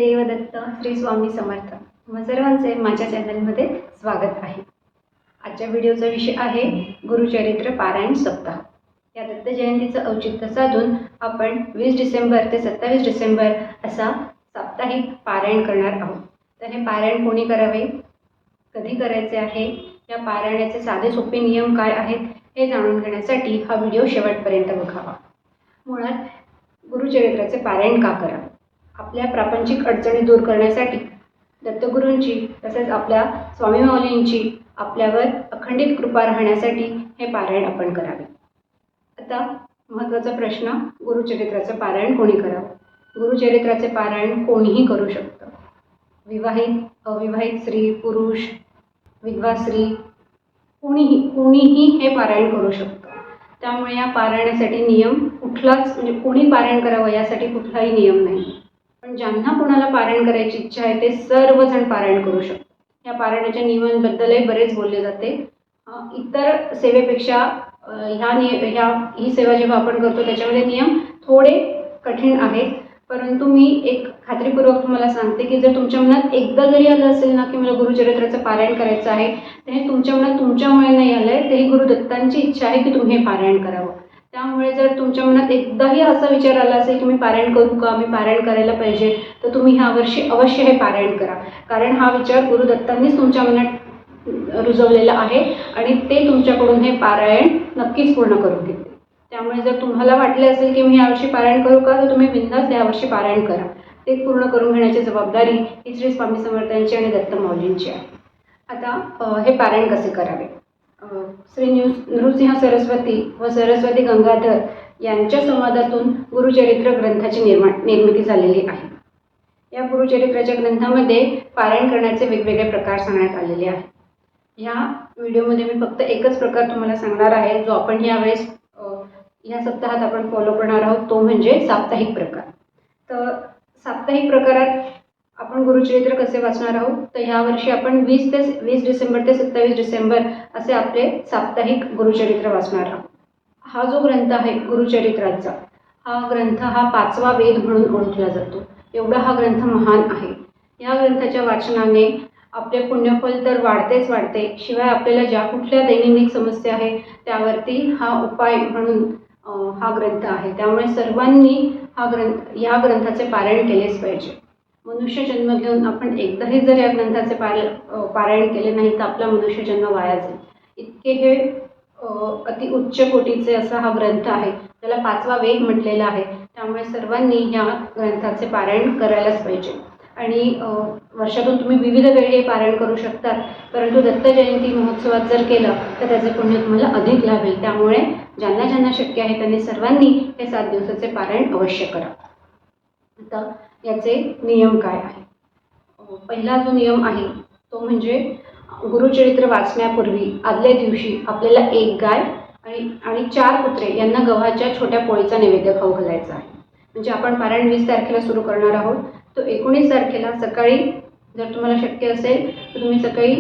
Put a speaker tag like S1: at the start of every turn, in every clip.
S1: गुरुदेव दत्त, श्री स्वामी समर्थ. तुम्हा सर्वांचे माझ्या चॅनलमध्ये स्वागत आहे. आजच्या व्हिडिओचा विषय आहे गुरुचरित्र पारायण सप्ताह. या दत्त जयंतीचं औचित्य साधून आपण 20 डिसेंबर ते 27 डिसेंबर असा साप्ताहिक पारायण करणार आहोत. तर हे पारायण कोणी करावे, कधी करायचे आहे, या पारायणाचे साधे सोपे नियम काय आहेत हे जाणून घेण्यासाठी हा व्हिडिओ शेवटपर्यंत बघावा. मुळात गुरुचरित्राचे पारायण का करावे? आपल्या प्रापंचिक अडचणी दूर करण्यासाठी, दत्तगुरूंची तसेच आपल्या स्वामी माऊलींची आपल्यावर अखंडित कृपा राहण्यासाठी हे पारायण आपण करावे. आता महत्त्वाचा प्रश्न, गुरुचरित्राचे पारायण कोणी करावं? गुरुचरित्राचे पारायण कोणीही करू शकतं. विवाहित, अविवाहित स्त्री, पुरुष, विधवा स्त्री, कोणीही हे पारायण करू शकतं. त्यामुळे या पारायणासाठी नियम कुठलाच म्हणजे कोणी पारायण करावं यासाठी कुठलाही नियम नाही. पण ज्यांना कोणाला पारायण करायची इच्छा आहे ते सर्वजण पारायण करू शकतात. या पारायणाच्या नियमांबद्दलही बरेच बोलले जाते. इतर सेवेपेक्षा ही सेवा जेव्हा आपण करतो त्याच्यामध्ये नियम थोडे कठीण आहेत. परंतु मी एक खात्रीपूर्वक तुम्हाला सांगते की जर तुमच्या मनात एकदा जरी आलं असेल ना की मला गुरुचरित्राचं पारायण करायचं आहे, तर हे तुमच्या मनात तुमच्यामुळे नाही आलं आहे, तरी गुरुदत्तांची इच्छा आहे की तुम्ही हे पारायण करावं. त्यामुळे जर तुमच्या मनात एकदाही असा विचार आला असेल की मी पारायण करू का, मी पारायण करायला पाहिजे, तर तुम्ही ह्या वर्षी अवश्य हे पारायण करा. कारण हा विचार गुरुदत्तांनीच तुमच्या मनात रुजवलेला आहे आणि ते तुमच्याकडून हे पारायण नक्कीच पूर्ण करून घेतील. त्यामुळे जर तुम्हाला वाटले असेल की मी यावर्षी पारायण करू का, तर तुम्ही बिनधास्त यावर्षी पारायण करा. ते पूर्ण करून घेण्याची जबाबदारी ही श्री स्वामी समर्थांची आणि दत्त माऊलींची आहे. आता हे पारायण कसे करावे? श्री नृसिंह सरस्वती व सरस्वती गंगाधर यांच्या संवादातून गुरुचरित्र ग्रंथाची निर्मिती झालेली आहे. या गुरुचरित्राच्या ग्रंथामध्ये पारायण करण्याचे वेगवेगळे प्रकार सांगण्यात आलेले आहेत. ह्या व्हिडिओमध्ये मी फक्त एकच प्रकार तुम्हाला सांगणार आहे, जो आपण यावेळेस या सप्ताहात आपण फॉलो करणार आहोत, तो म्हणजे साप्ताहिक प्रकार. तर साप्ताहिक प्रकारात आपण गुरुचरित्र कसे वाचणार आहोत, तर ह्या वर्षी आपण 20 डिसेंबर ते 27 डिसेंबर असे आपले साप्ताहिक गुरुचरित्र वाचणार आहोत. हा जो ग्रंथ आहे गुरुचरित्राचा, हा ग्रंथ हा 5वा वेद म्हणून ओळखला जातो. एवढा हा ग्रंथ महान आहे. या ग्रंथाच्या वाचनाने आपले पुण्यफल तर वाढतेच वाढते, शिवाय आपल्याला ज्या कुठल्या दैनंदिन समस्या आहे त्यावरती हा उपाय म्हणून हा ग्रंथ आहे. त्यामुळे सर्वांनी या ग्रंथाचे पारायण केलेच पाहिजे. मनुष्य जन्म घेऊन आपण एकदाही जर या ग्रंथाचे पारायण केले नाही तर आपला मनुष्य जन्म वाया जाईल. इतके हे अति उच्च कोटीचे असा हा ग्रंथ आहे. त्याला 5वा वेद म्हटलेला आहे. त्यामुळे सर्वांनी या ग्रंथाचे पारायण करायलाच पाहिजे. आणि वर्षातून तुम्ही विविध वेळी हे पारायण करू शकतात, परंतु दत्त जयंती महोत्सवात जर केलं तर त्याचे पुण्य तुम्हाला अधिक लाभेल. त्यामुळे ज्यांना शक्य आहे त्यांनी सर्वांनी हे 7 दिवसाचे पारायण अवश्य करा. आता याचे नियम काय आहे? पहिला जो नियम आहे तो म्हणजे गुरुचरित्र वाचण्यापूर्वी आदल्या दिवशी आपल्याला 1 गाय आणि 4 कुत्रे यांना गव्हाच्या छोट्या पोळीचा नैवेद्य खाऊ घालायचा आहे. म्हणजे आपण पारायण 20 तारखेला सुरू करणार आहोत, तो 19 तारखेला सकाळी जर तुम्हाला शक्य असेल तर तुम्ही सकाळी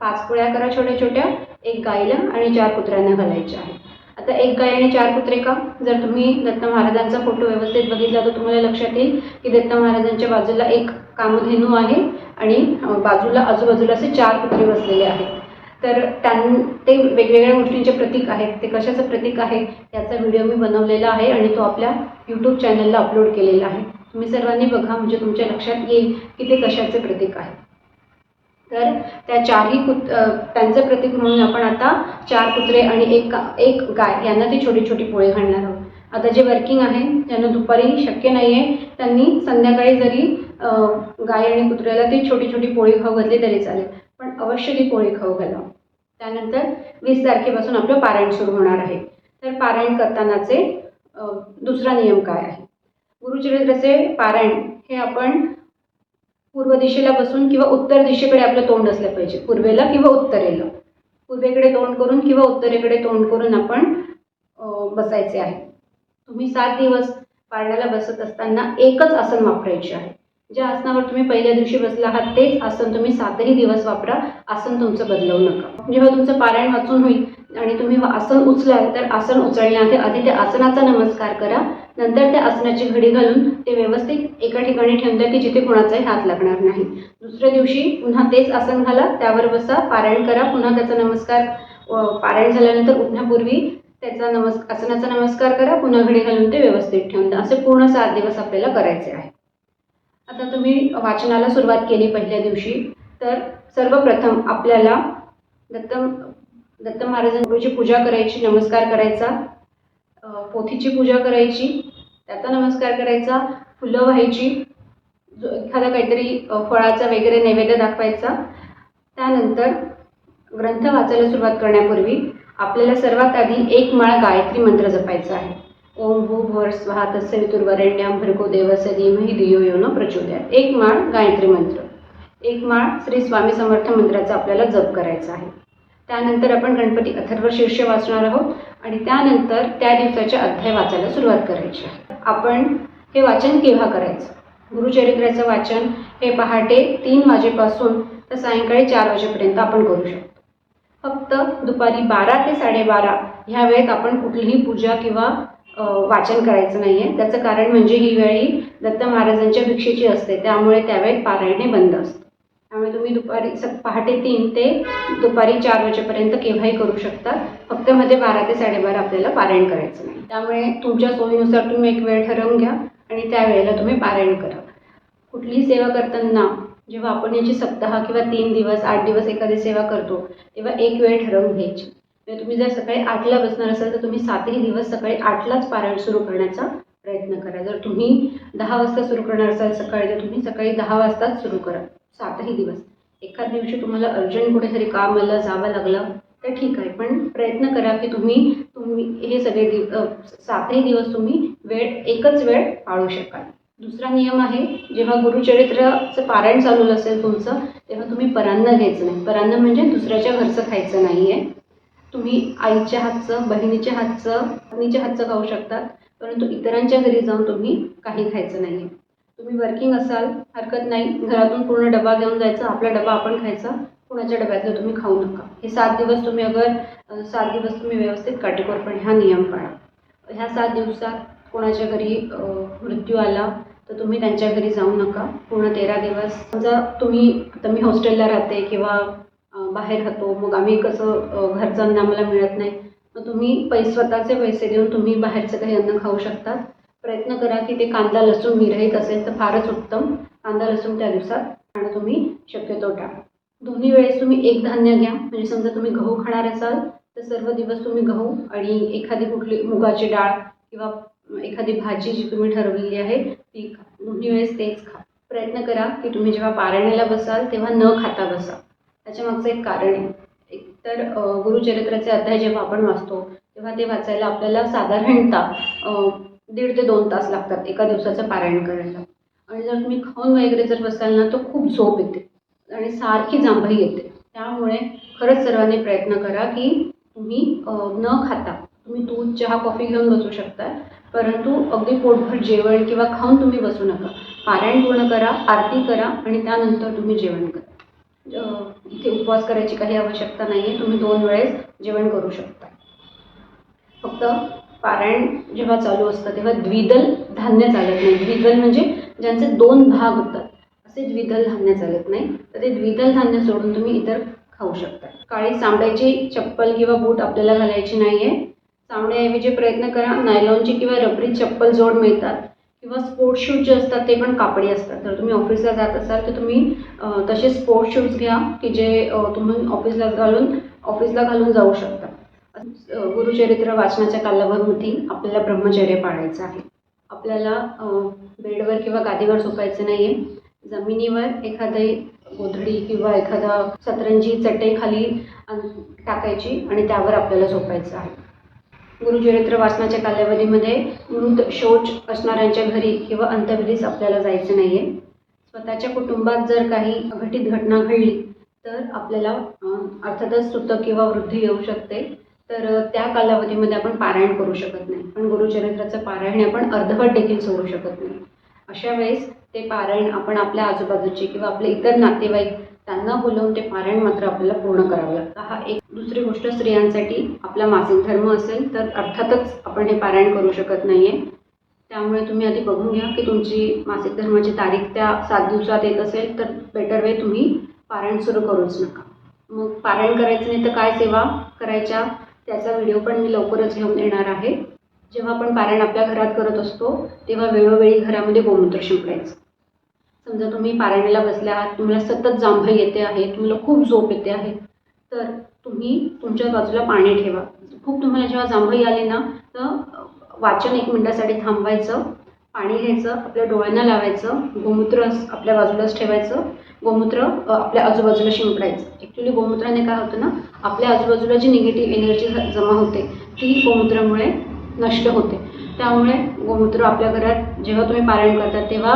S1: 5 पोळ्या करा छोट्या छोट्या, 1 गाईला आणि 4 कुत्र्यांना घालायच्या आहे. आता 1 गाय आणि 4 कुत्रे का? जर तुम्ही दत्त महाराजांचा फोटो व्यवस्थित बघितला तर तुम्हाला लक्षात येईल की दत्त महाराजांच्या बाजूला 1 कामधेनू आहे आणि बाजूला आजूबाजूला असे 4 कुत्रे बसलेले आहेत. तर ते वेगवेगळ्या गोष्टींचे प्रतीक आहेत. ते कशाचं प्रतीक आहे याचा व्हिडिओ मी बनवलेला आहे आणि तो आपल्या यूट्यूब चॅनलला अपलोड केलेला आहे. तुम्ही सर्वांनी बघा, म्हणजे तुमच्या लक्षात येईल की ते कशाचे प्रतीक आहे. तर त्या 4ही त्यांचं प्रतीक म्हणून आपण आता 4 कुत्रे आणि एक गाय यांना ती छोटी छोटी पोळी घालणार आहोत. आता जे वर्किंग आहे ज्यांना दुपारी शक्य नाही आहे त्यांनी संध्याकाळी जरी गाय आणि कुत्र्याला ती छोटी छोटी पोळी खाऊ घातली तरी चालेल, पण अवश्य ती पोळी खाऊ घाला. त्यानंतर 20 तारखेपासून आपलं पारायण सुरू होणार आहे. तर पारायण करतानाचे दुसरा नियम काय आहे? गुरुचरित्राचे पारायण हे आपण पूर्व दिशेला बसून किंवा उत्तर दिशेकडे आपलं तोंड असलं पाहिजे. पूर्वेला किंवा उत्तरेला, पूर्वेकडे तोंड करून किंवा उत्तरेकडे तोंड करून आपण बसायचे आहे. तुम्ही 7 दिवस पारायणाला बसत असताना एकच आसन वापरायचे आहे. ज्या आसनावर तुम्ही पहिल्या दिवशी बसला आहात तेच आसन तुम्ही 7ही दिवस वापरा. आसन तुमचं बदलवू नका. जेव्हा तुमचं पारायण वाचून होईल आणि तुम्ही आसन उचलाल तर आसन उचलण्याआधी आधी त्या आसनाचा नमस्कार करा. नंतर त्या आसनाची घडी घालून ते व्यवस्थित एका ठिकाणी ठेवून द्या की जिथे कोणाचाही हात लागणार नाही. दुसऱ्या दिवशी पुन्हा तेच आसन घाला, त्यावर बसा, पारायण करा. पुन्हा त्याचा नमस्कार पारायण झाल्यानंतर उठण्यापूर्वी त्याचा आसनाचा नमस्कार करा. पुन्हा घडी घालून ते व्यवस्थित ठेवून द्या. असे पूर्ण 7 दिवस आपल्याला करायचे आहे. आता तुम्ही वाचनाला सुरुवात केली पहिल्या दिवशी, तर सर्वप्रथम आपल्याला दत्त महाराजांची पूजा करायची, नमस्कार करायचा, पोथीची पूजा करायची, त्याचा नमस्कार करायचा, फुलं व्हायची, एखादा काहीतरी फळाचा वगैरे नैवेद्य दाखवायचा. त्यानंतर ग्रंथ वाचायला सुरुवात करण्यापूर्वी आपल्याला सर्वात आधी एक माळ गायत्री मंत्र जपायचा आहे. ओम भूर्भुवः स्वः तत्सवितुर्वरेण्यं भर्गो देवस्य धीमहि धियो यो न प्रचोदयात्. एक माळ गायत्री मंत्र, एक माळ श्री स्वामी समर्थ मंत्राचा आपल्याला जप करायचा आहे. त्यानंतर आपण गणपती अथर्व शीर्ष वाचणार आहोत आणि त्यानंतर त्या दिवसाच्या अध्याय वाचायला सुरुवात करायची आहे. आपण हे वाचन केव्हा करायचं? गुरुचरित्राचं वाचन हे पहाटे 3 वाजेपासून तर सायंकाळी 4 वाजेपर्यंत आपण करू शकतो. फक्त दुपारी 12 ते 12:30 ह्या वेळेत आपण कुठलीही पूजा किंवा वाचन करायचं नाही आहे. त्याचं कारण म्हणजे ही वेळी दत्त महाराजांच्या भिक्षेची असते, त्यामुळे त्यावेळेत पारायण हे बंद असतं. त्यामुळे तुम्ही पहाटे 3 ते दुपारी 4 वाजेपर्यंत केव्हाही करू शकता. फक्त मध्ये 12 ते 12:30 आपल्याला पारायण करायचं नाही. त्यामुळे तुमच्या सोयीनुसार तुम्ही एक वेळ ठरवून घ्या आणि त्या वेळेला तुम्ही पारायण करा. कुठलीही सेवा करताना जेव्हा आपण याची सप्ताह किंवा 3 दिवस 8 दिवस एखादी सेवा करतो तेव्हा एक वेळ ठरवून घ्यायची. म्हणजे तुम्ही जर सकाळी 8ला बसणार असाल तर तुम्ही 7ही दिवस सकाळी 8लाच पारायण सुरू करण्याचा प्रयत्न करा. जर तुम्ही 10 वाजता सुरू करणार असाल सकाळी तर तुम्ही सकाळी 10 वाजताच सुरू करा 7ही दिवस. एखाद दिवशी तुम्हाला अर्जंट कुठेतरी कामाला जावं लागलं तर ठीक आहे, पण प्रयत्न करा की तुम्ही हे सगळे 7ही दिवस तुम्ही एकच वेळ पाळू शकाल. दुसरा नियम आहे, जेव्हा गुरुचरित्राचं पारायण चालू असेल तुमचं तेव्हा तुम्ही परान्न घ्यायचं नाही. परान्न म्हणजे दुसऱ्याच्या घरचं खायचं नाही आहे. तुम्ही आईच्या हातचं, बहिणीच्या हातचं, पत्नीच्या हातचं खाऊ शकता, परंतु इतरांच्या घरी जाऊन तुम्ही काही खायचं नाही आहे. तुम्ही वर्किंग असाल हरकत नाही, घरातून पूर्ण डबा घेऊन जायचा, आपला डबा आपण खायचा, कुणाच्या डब्यातलं तुम्ही खाऊ नका. हे 7 दिवस तुम्ही 7 दिवस तुम्ही व्यवस्थित काटेकोरपणे हा नियम पाळा. ह्या 7 दिवसात कोणाच्या घरी मृत्यू आला तर तुम्ही त्यांच्या घरी जाऊ नका. पूर्ण 13 दिवस समजा आता मी हॉस्टेलला राहते किंवा बाहेर राहतो, मग आम्ही कसं घरचं अन्न आम्हाला मिळत नाही, मग तुम्ही स्वतःचे पैसे देऊन तुम्ही बाहेरचं काही अन्न खाऊ शकता. प्रयत्न करा की ते कांदा लसूण विरहित असेल तर फारच उत्तम. कांदा लसूण त्या दिवसात खाणं तुम्ही शक्यतो टाळा. दोन्ही वेळेस तुम्ही एक धान्य घ्या. म्हणजे समजा तुम्ही गहू खाणार असाल तर सर्व दिवस तुम्ही गहू आणि एखादी कुठली मुगाची डाळ किंवा एखादी भाजी जी तुम्ही ठरवलेली आहे ती खा. दोन्ही वेळेस तेच खा. प्रयत्न करा की तुम्ही जेव्हा पारायणाला बसाल तेव्हा न खाता बसा. त्याच्यामागचं एक कारण आहे. एकतर गुरुचरित्राचे अध्याय जेव्हा आपण वाचतो तेव्हा ते वाचायला आपल्याला साधारणतः 1.5 ते 2 तास लागतात एका दिवसाचं पारायण करायला. आणि जर तुम्ही खाऊन वगैरे जर बसाल ना तर खूप झोप येते आणि सारखी जांभई येते. त्यामुळे खरंच सर्वांनी प्रयत्न करा की तुम्ही न खाता तुम्ही दूध, चहा, कॉफी घेऊन बसू शकता, परंतु अगदी पोटभर जेवण किंवा खाऊन तुम्ही बसू नका. पारायण पूर्ण करा, आरती करा आणि त्यानंतर तुम्ही जेवण करा. इथे उपवास करायची काही आवश्यकता नाही आहे. तुम्ही 2 वेळेस जेवण करू शकता. फक्त पारायण जेव्हा चालू असतं तेव्हा द्विदल धान्य चालत नाही. द्विदल म्हणजे ज्यांचे 2 भाग होतात असे द्विदल धान्य चालत नाही. तर ते द्विदल धान्य सोडून तुम्ही इतर खाऊ शकता. काळी चामड्याची चप्पल किंवा बूट आपल्याला घालायची नाही आहे. चामड्याऐवजी प्रयत्न करा नायलॉनची किंवा रबरी चप्पल जोड मिळतात किंवा स्पोर्ट्स शूज जे असतात ते पण कापडी असतात. जर तुम्ही ऑफिसला जात असाल तर तुम्ही तसे स्पोर्ट्स शूज घ्या की जे तुम्ही ऑफिसला घालून जाऊ शकता. गुरुचरित्र वाचनाच्या कालावधीमध्ये आपल्याला ब्रह्मचर्य पाळायचं आहे. आपल्याला बेडवर किंवा गादीवर झोपायचं नाही आहे. जमिनीवर एखादी गोधडी किंवा एखादा सतरंजी चटई खाली टाकायची आणि त्यावर आपल्याला झोपायचं आहे. गुरुचरित्र वाचनाच्या कालावधीमध्ये मृत शौच असणाऱ्यांच्या घरी किंवा अंत्यविधीस आपल्याला जायचं नाही आहे. स्वतःच्या कुटुंबात जर काही अघटित घटना घडली तर आपल्याला अर्थातच सुतक किंवा वृद्धी येऊ शकते. तर त्या कालावधीमध्ये आपण पारायण करू शकत नाही. पण गुरुचरित्राचं पारायण आपण अर्धवट देखील सोडू शकत नाही. अशा वेळेस ते पारायण आपण आपल्या आजूबाजूचे किंवा आपले इतर नातेवाईक त्यांना बोलवून ते पारायण मात्र आपल्याला पूर्ण करावं लागतं. हा एक. दुसरी गोष्ट, स्त्रियांसाठी आपला मासिक धर्म असेल तर अर्थातच आपण हे पारायण करू शकत नाही आहे. त्यामुळे तुम्ही आधी बघून घ्या की तुमची मासिक धर्माची तारीख त्या 7 दिवसात येत असेल तर बेटर वे तुम्ही पारायण सुरू करूच नका. मग पारायण करायचं नाही तर काय सेवा करायच्या त्याचा व्हिडिओ पण मी लवकरच घेऊन येणार आहे. जेव्हा आपण पारायण आपल्या घरात करत असतो तेव्हा वेळोवेळी घरामध्ये गोमूत्र शिंपडायचं. समजा तुम्ही पारायणाला बसल्या आहात, तुम्हाला सतत जांभई येते आहे, तुम्हाला खूप झोप येते आहे, तर तुम्ही तुमच्या बाजूला पाणी ठेवा. खूप तुम्हाला जेव्हा जांभई आली ना तर वाचन 1 मिनिटासाठी थांबवायचं, पाणी घ्यायचं, आपल्या डोळ्यांना लावायचं, गोमूत्र आपल्या बाजूलाच ठेवायचं, गोमूत्र आपल्या आजूबाजूला शिंपडायचं. ॲक्च्युली गोमूत्राने काय होतं ना, आपल्या आजूबाजूला जी निगेटिव्ह एनर्जी जमा होते ती गोमूत्रामुळे नष्ट होते. त्यामुळे गोमूत्र आपल्या घरात जेव्हा तुम्ही पारायण करता तेव्हा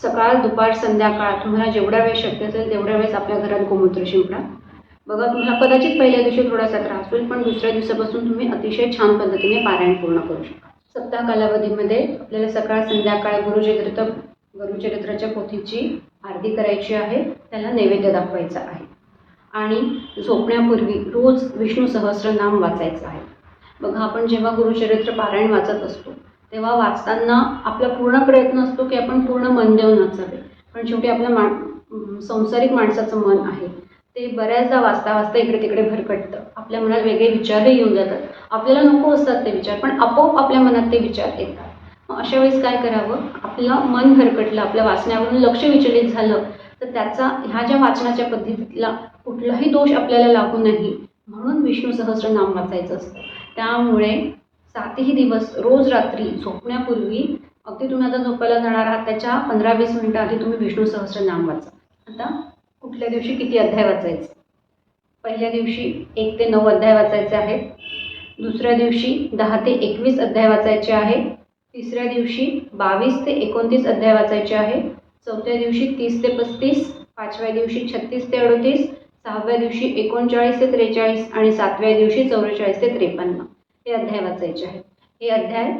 S1: सकाळ, दुपार, संध्याकाळ तुम्हाला जेवढा वेळ शक्य असेल तेवढ्या वेळेस आपल्या घरात गोमूत्र शिंपडा. बघा, तुम्हाला कदाचित पहिल्या दिवशी थोडासा त्रास होईल, पण दुसऱ्या दिवसापासून तुम्ही अतिशय छान पद्धतीने पारायण पूर्ण करू शकता. सप्ताह कालावधीमध्ये आपल्याला सकाळ संध्याकाळ गुरुचरित्राच्या पोथीची आरती करायची आहे, त्याला नैवेद्य दाखवायचा आहे आणि झोपण्यापूर्वी रोज विष्णू सहस्रनाम वाचायचं आहे. बघा, आपण जेव्हा गुरुचरित्र पारायण वाचत असतो तेव्हा वाचताना आपला पूर्ण प्रयत्न असतो की आपण पूर्ण मन देऊन वाचावे, पण शेवटी आपल्या संसारिक माणसाचं मन आहे ते बऱ्याचदा वाचता वाचता इकडे तिकडे भरकटतं. आपल्या मनात वेगळे विचारही येऊन जातात. आपल्याला नको असतात ते विचार, पण आपोआप आपल्या मनात ते विचार येतात. मग अशा वेळेस काय करावं, आपलं मन भरकटलं, आपल्या वाचण्यावरून लक्ष विचलित झालं तर त्याचा ह्या ज्या वाचनाच्या पद्धतीतला कुठलाही दोष आपल्याला लागू नाही म्हणून विष्णू सहस्रनाम वाचायचं असतं. त्यामुळे 7ही दिवस रोज रात्री झोपण्यापूर्वी, अगदी तुम्ही आता झोपायला जाणार आहात त्याच्या 15-20 मिनिटं आधी तुम्ही विष्णू सहस्रनाम वाचा. आता कुठल्या दिवशी किती अध्याय वाचायचे? पहिल्या दिवशी 1 ते 9 अध्याय वाचायचे आहेत. दुसऱ्या दिवशी 10 ते 21 अध्याय वाचायचे आहे. तिसऱ्या दिवशी 22 ते 29 अध्याय वाचायचे आहे. चौथ्या दिवशी 30 ते 35, 5व्या दिवशी 36 ते 38, 6व्या दिवशी 39 ते 43 आणि 7व्या दिवशी 44 ते 53 हे अध्याय वाचायचे आहेत. हे अध्याय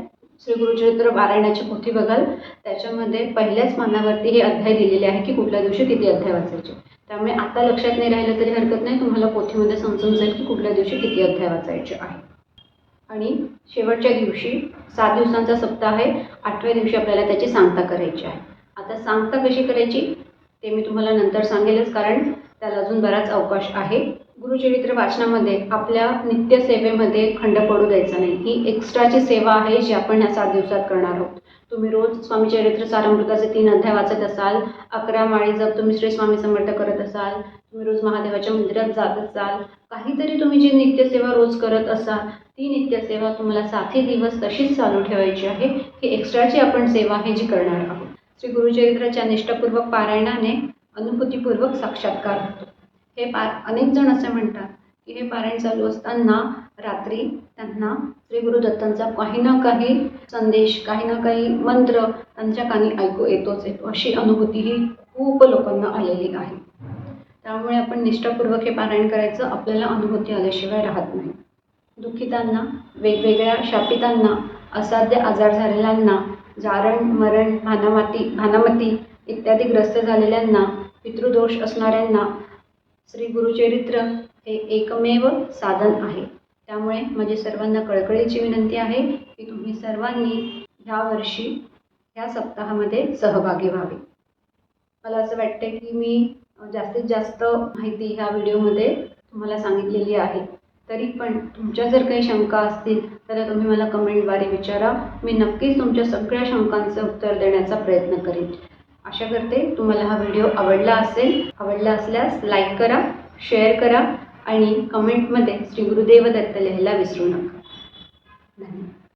S1: श्री गुरुचरित्र पारायणाची पोथी बघाल त्याच्यामध्ये पहिल्याच पानावरती हे अध्याय दिलेले आहे की कुठल्या दिवशी किती अध्याय वाचायचे. त्यामुळे आता लक्षात नाही राहिलं तरी हरकत नाही, तुम्हाला पोथीमध्ये समजून जाईल की कुठल्या दिवशी किती अध्याय वाचायचे आहे. आणि शेवटच्या दिवशी 7 दिवसांचा सप्ताह आहे, 8व्या दिवशी आपल्याला त्याची सांगता करायची आहे. आता सांगता कशी करायची ते मी तुम्हाला नंतर सांगेलच, कारण त्याला अजून बराच अवकाश आहे. गुरुचरित्र वाचनामध्ये आपल्या नित्यसेवेमध्ये खंड पडू द्यायचा नाही. ही एक्स्ट्राची सेवा आहे जी आपण ह्या 7 दिवसात करणार आहोत. तुम्ही रोज स्वामी चरित्र सारामृताचे 3 अध्याय वाचत असाल, 11 माळी जप तुम्ही श्री स्वामी समर्थ करत असाल, तुम्ही रोज महादेवाच्या मंदिरात जात असाल, काहीतरी तुम्ही जी नित्यसेवा रोज करत असाल ती नित्यसेवा तुम्हाला 7ही दिवस तशीच चालू ठेवायची आहे. ही एक्स्ट्राची आपण सेवा आहे जी करणार आहोत. श्री गुरुचरित्राच्या निष्ठापूर्वक पारायणाने अनुभूतीपूर्वक साक्षात्कार होतो. हे अनेक जण असे म्हणतात की हे पारायण चालू असताना रात्री त्यांना श्री गुरुदत्तांचा काही ना काही संदेश, काही ना काही मंत्र त्यांच्या कानी ऐकू येतोच येतो. अशी अनुभूती ही खूप लोकांना आलेली आहे. त्यामुळे आपण निष्ठापूर्वक हे पारायण करायचं, आपल्याला अनुभूती आल्याशिवाय राहत नाही. दुःखितांना, वेगवेगळ्या शापितांना, असाध्य आजार झालेल्यांना, जारण मरण भानामती इत्यादी ग्रस्त झालेल्यांना, पितृदोष असणाऱ्यांना श्री गुरुचरित्र हे एकमेव साधन आहे. त्यामुळे माझी सर्वांना कळकळीची विनंती आहे की तुम्ही सर्वांनी ह्या वर्षी ह्या सप्ताहामध्ये सहभागी व्हावे. मला असं वाटते की मी जास्तीत जास्त माहिती ह्या व्हिडिओमध्ये तुम्हाला सांगितलेली आहे. तरी पण तुमच्या जर काही शंका असतील तर तुम्ही मला कमेंटद्वारे विचारा. मी नक्कीच तुमच्या सगळ्या शंकांचं उत्तर देण्याचा प्रयत्न करेन. आशा करते तुम्हाला हा व्हिडिओ आवडला असल्यास लाईक करा, शेअर करा आणि कमेंटमध्ये श्री गुरुदेव दत्त लिहायला विसरू नका. धन्यवाद.